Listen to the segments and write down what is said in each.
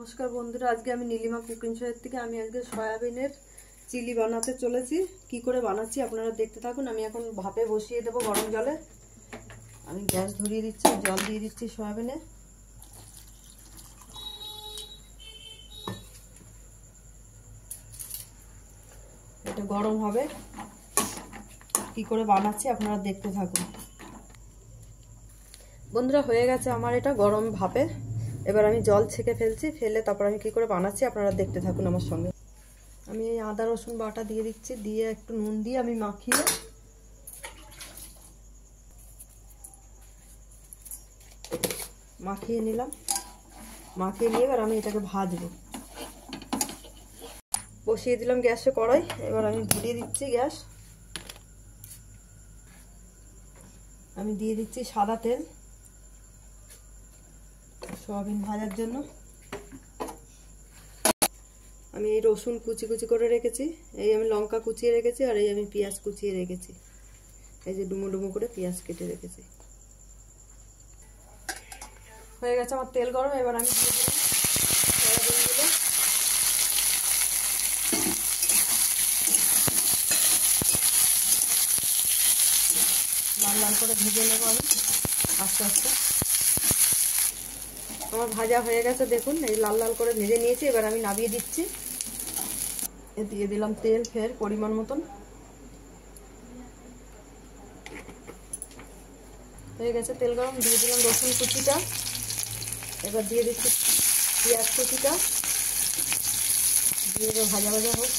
নমস্কার বন্ধুরা, আজকে আমি নীলিমা কুকিং শোয়ের থেকে আমি আজকে সয়াবিনের চিলি বানাতে চলেছি। কি করে বানাচ্ছি আপনারা দেখতে থাকুন। আমি এখন ভাপে বসিয়ে দেব গরম জলে। আমি গ্যাস ধরিয়ে দিচ্ছি, জল দিয়ে দিচ্ছি সয়াবিনে। এটা গরম হবে। কি করে বানাচ্ছি আপনারা দেখতে থাকুন। বন্ধুরা, হয়ে গেছে আমার এটা গরম ভাপে। এবার আমি জল ছেঁকে ফেলছি, ফেলে তারপর আমি কি করে বানাচ্ছি আপনারা দেখতে থাকুন আমার সঙ্গে। আমি এই আদা রসুন বাটা দিয়ে দিচ্ছি, দিয়ে একটু নুন দিয়ে আমি মাখিয়ে নিলাম। মাখিয়ে নিয়ে এবার আমি এটাকে ভাজবো। বসিয়ে দিলাম গ্যাসে কড়াই। এবার আমি ধরিয়ে দিচ্ছি গ্যাস। আমি দিয়ে দিচ্ছি সাদা তেল সয়াবিন ভাজার জন্য। আমি এই রসুন কুচি কুচি করে রেখেছি, এই আমি লঙ্কা কুচিয়ে রেখেছি, আর এই আমি পেঁয়াজ কুচিয়ে রেখেছি। এই যে ডুমো ডুমো করে পেঁয়াজ কেটে রেখেছি। হয়ে গেছে আমার তেল গরম। এবার আমি দিয়ে দিলাম সয়াবিনগুলো। লাল লাল করে ভেজে নেবো আমি আস্তে আস্তে। আমার ভাজা হয়ে গেছে, দেখুন এই লাল লাল করে ভেজে নিয়েছি। এবার আমি নামিয়ে দিচ্ছি। দিয়ে দিলাম তেল ফের পরিমাণ মতন। হয়ে গেছে তেল গরম। দিয়ে দিলাম রসুন কুচিটা। এবার দিয়ে দিচ্ছি পেঁয়াজ কুচিটা। দিয়ে ভাজা ভাজা হোক,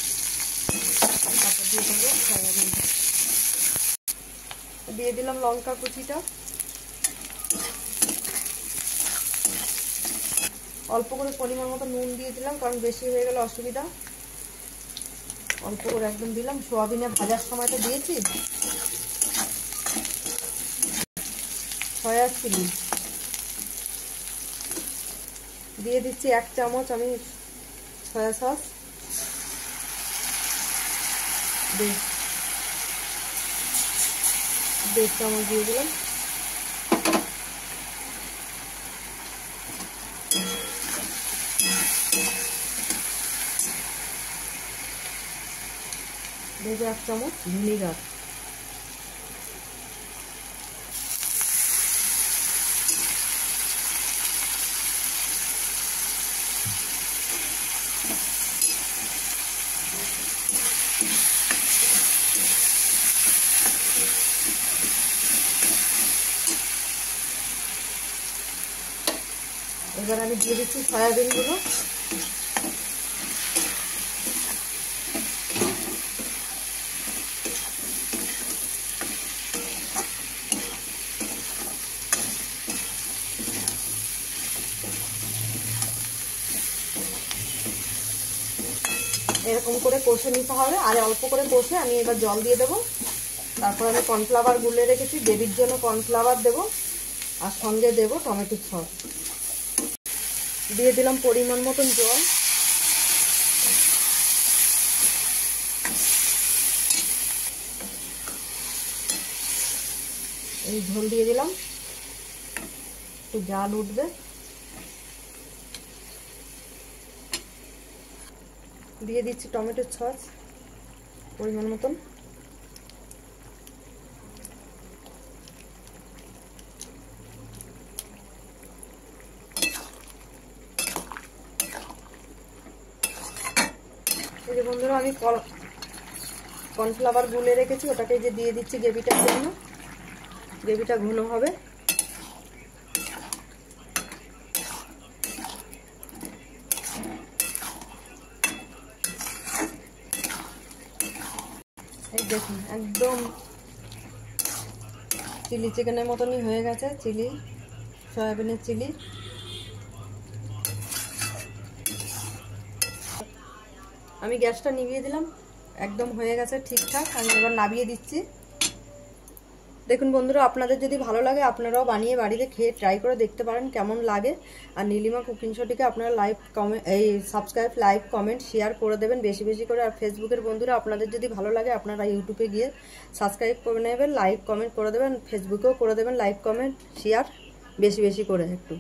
তারপর দিয়ে দেবো সয়াবিন। দিয়ে দিলাম লঙ্কা কুচিটা। অল্প করে পরিমাণ মতো নুন দিয়ে দিলাম, কারণ বেশি হয়ে গেলে অসুবিধা। অল্প করে একদম দিলাম। সোয়াবিনে ভাজার সময় তো দিয়েছি। সয়া চিলি দিয়ে দিচ্ছি 1 চামচ আমি সয়া সস। 1.5 চামচ দিয়ে দিলাম। দেবো 1 চামচ ভিনিগার। এবার আমি দিয়ে দিচ্ছি সয়াবিনগুলো। এরকম করে কষে নিতে হবে, আর অল্প করে কষে আমি এবার জল দিয়ে দেবো। তারপর আমি কর্নফ্লাওয়ার গুলে রেখেছি, বেবির জন্য কর্নফ্লাওয়ার দেবো, আর সঙ্গে দেবো টমেটো সস। দিয়ে দিলাম পরিমাণ মতন জল। এই ঝোল দিয়ে দিলাম, একটু জাল উঠবে। দিয়ে দিচ্ছি টমেটো সস পরিমাণ মতন। এই যে বন্ধুরা, আমি কর্নফ্লাওয়ার গুলে রেখেছি, ওটাকে যে দিয়ে দিচ্ছি গ্রেভিটার জন্য। গ্রেভিটা ঘন হবে। এই দেখুন, একদম চিলি চিকেনের মতনই হয়ে গেছে চিলি, সয়াবিনের চিলি। আমি গ্যাসটা নিভিয়ে দিলাম, একদম হয়ে গেছে ঠিকঠাক। আমি এবার নামিয়ে দিচ্ছি। দেখুন বন্ধুরা, আপনাদের যদি ভালো লাগে আপনারাও বানিয়ে বাড়িতে খেয়ে ট্রাই করে দেখতে পারেন কেমন লাগে। আর নীলিমা কুকিং শোটিকে আপনারা সাবস্ক্রাইব, লাইক, কমেন্ট, শেয়ার করে দেবেন বেশি বেশি করে। আর ফেসবুকের বন্ধুরা, আপনাদের যদি ভালো লাগে আপনারা ইউটিউবে গিয়ে সাবস্ক্রাইব করে নেবেন, লাইক কমেন্ট করে দেবেন। ফেসবুকেও করে দেবেন লাইক কমেন্ট শেয়ার বেশি বেশি করে একটু।